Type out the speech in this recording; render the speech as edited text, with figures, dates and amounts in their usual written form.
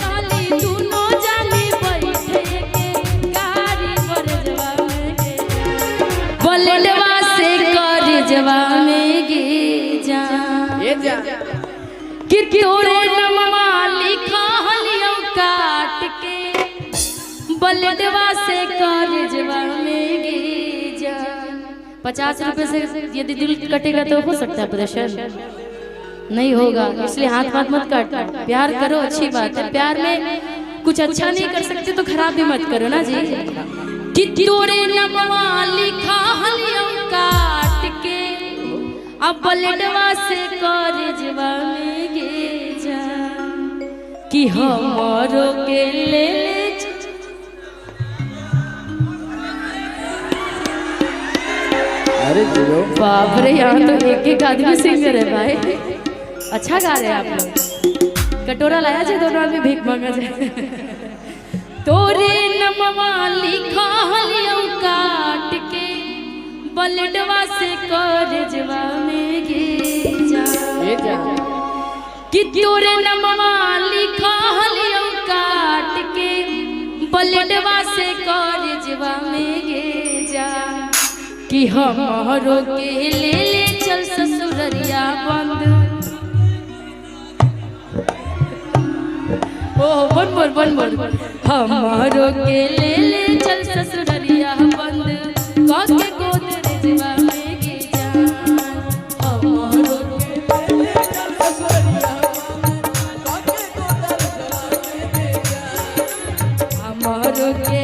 वाली दोनों जानी बैठे के गाड़ी बरजवा में गे बुलेटवा से करजवा में गे जा ये जा कि तोरे नमवा लिखा हलियो काट के बुलेटवा से करजवा में गे जा। 50 रुपए से यदि दिल कटेगा तो हो सकता है प्रेशर, नहीं होगा, इसलिए हाथ मत काट। प्यार करो, अच्छी बात है, प्यार में कुछ अच्छा नहीं कर सकते तो खराब भी मत करो ना जी। कि तोरे नमवा लिखा हलियो काट के अब बुलेटवा से करजवा में गे जा कि हमरो के ले अरे बाप रे, यहाँ तो एक आदमी सिंगर है भाई, अच्छा गा रहे हैं आप लोग। कटोरा लाया जाए, दोनों आदमी भीख मांगा जाए। तोरे नमवा लिखा हलियो काट के बुलेटवा से करजवा में गे जा कि तोरे नमवा लिखा हलियो काट के बुलेटवा से करजवा में गे जा कि हमरो के ले चल ससुररिया बंद। ओ बन हमरो के ले चल ससुररिया बंद काके गोदरेजवा में गे जा। हमरो के ले चल ससुररिया बंद काके गोदरेजवा में गे जा। हमरो के